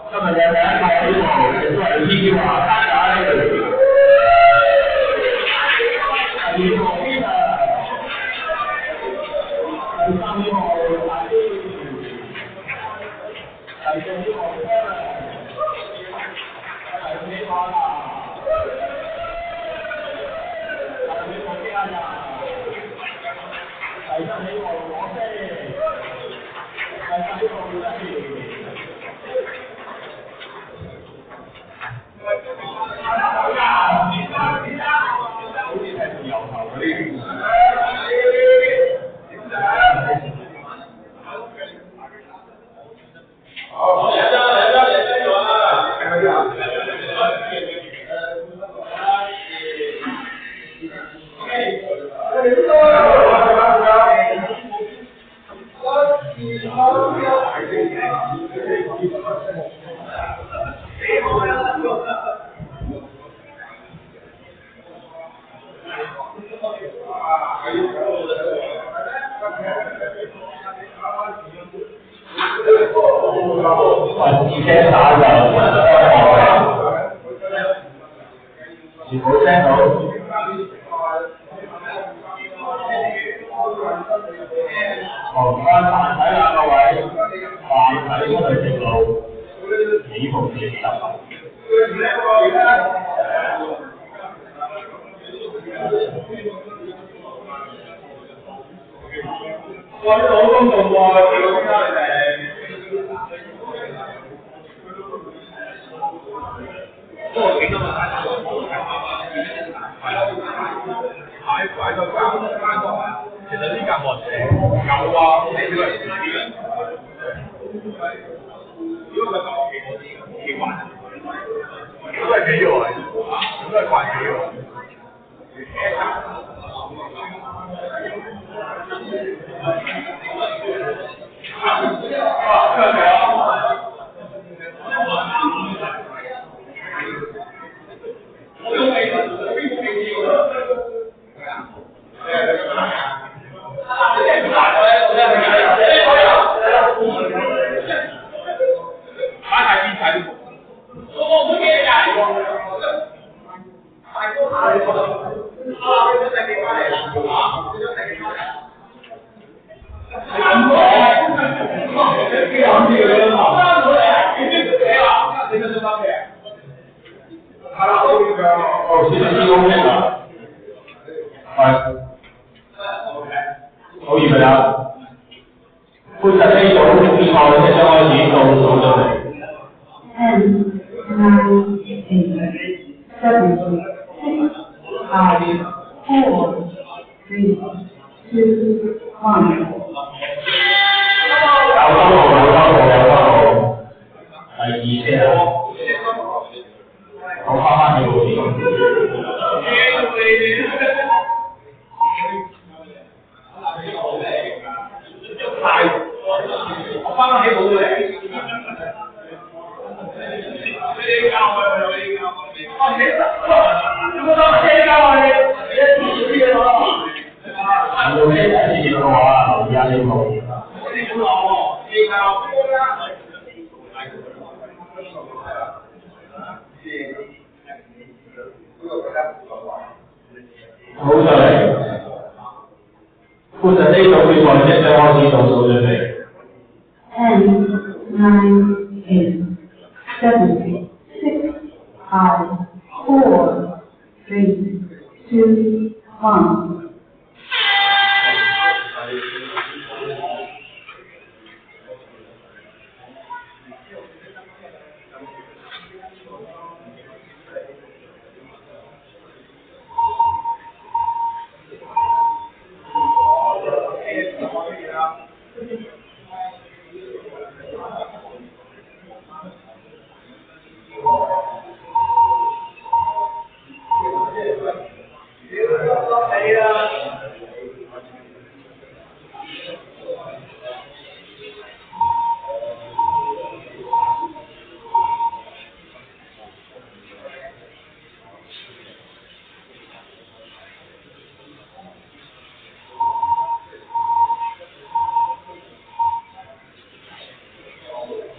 今日嘅第一屆呢個亦都係天華山打呢個。第二個呢個第三呢個大機，第四呢個第五呢個啦，第六呢個咩啊？第七呢個攞飛，第八呢個飛。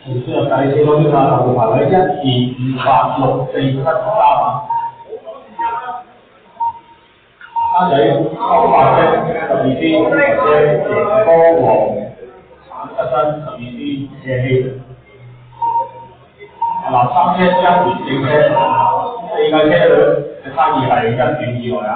然之後計數嗰邊啊，頭排位1、2、5、8、6、4、7、3。生仔收白色12支，或者熒光黃橙身12支車希。嗱，3車1連4車，4架車嘅生意係1點以內啊。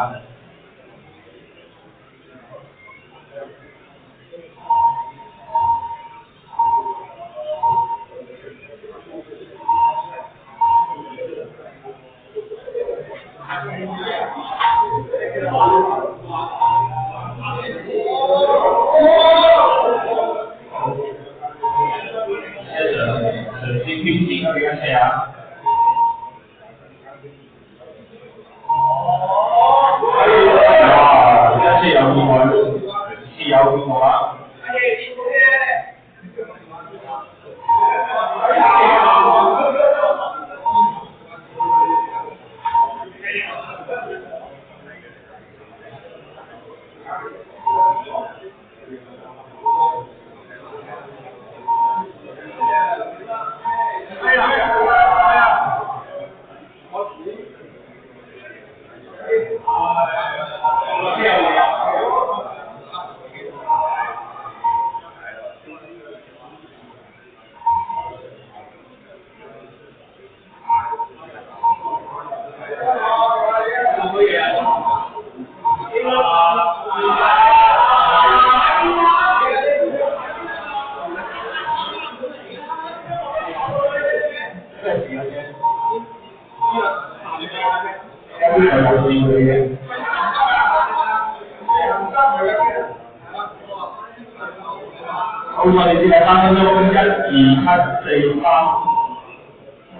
好彩你知係3分鐘，1、2、7、4、3、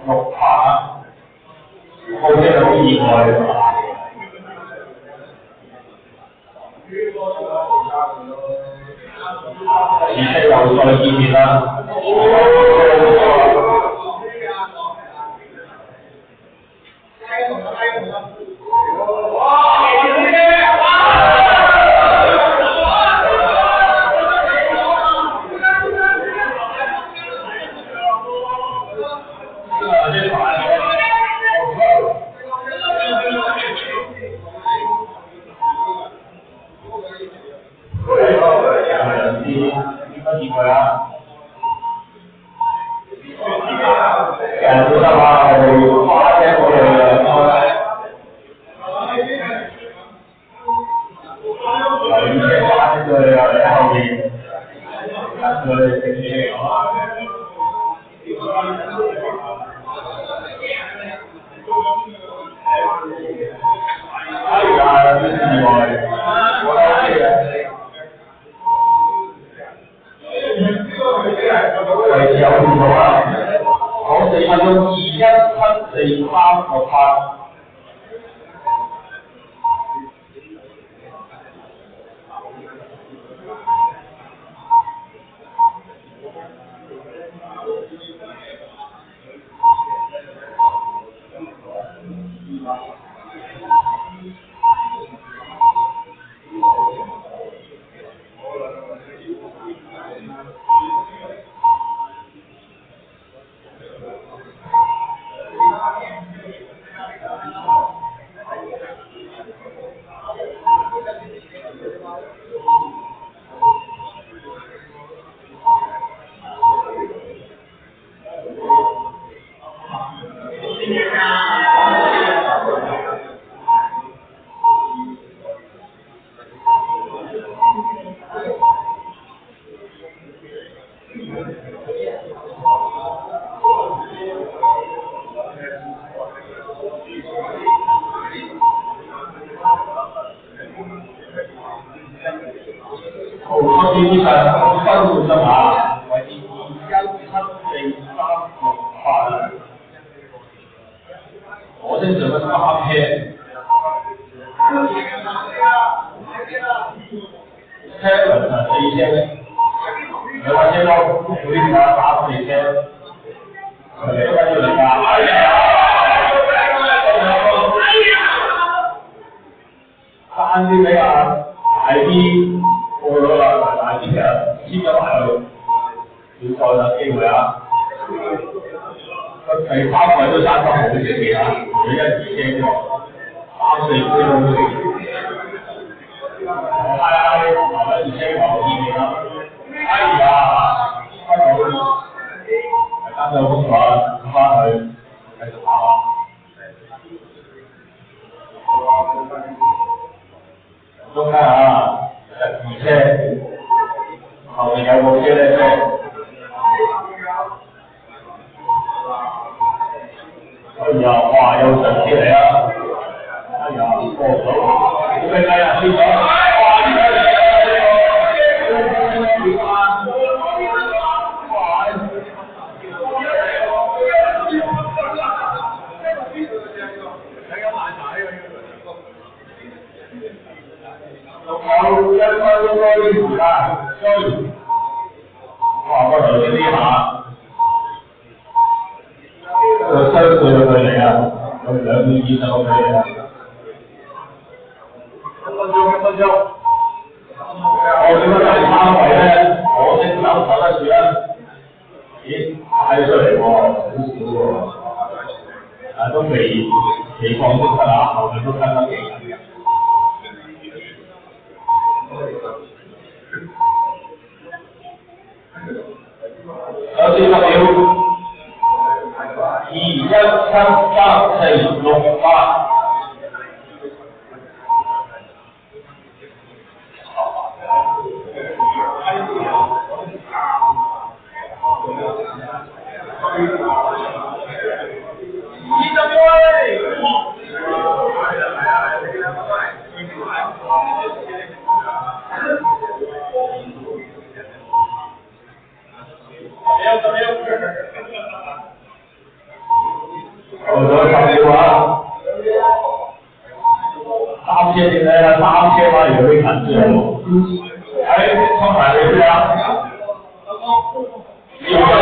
6下，好真係好意外。而且又再見面啦。第三位都生得好正嘅啦，佢1、2車啫喎，3、4車都好正。係啊，1、2車頭見你啦。哎呀，翻到單手工作翻去繼續打啦。中間啊，1、2車，後面有部車咧車。哎呀，哇！有上車嚟啊！哎呀，過唔到，好勁啊！呢個，哇！呢個嚟啊！仲有1分鐘多啲時間，追！哇！不過頭先呢下。相對嘅距離啊，有2秒以上嘅距離啊！1分鐘，我點解第3位咧？我隻手守得住啊！咦，派出嚟喎，好少喎，都未放鬆得啊，後面都跟得幾緊嘅。有40秒。2、1、7、3、4、6、8。到咗10秒啊！3車點咧？3車反而有啲緊張喎。喺衝埋你先啊！2分鐘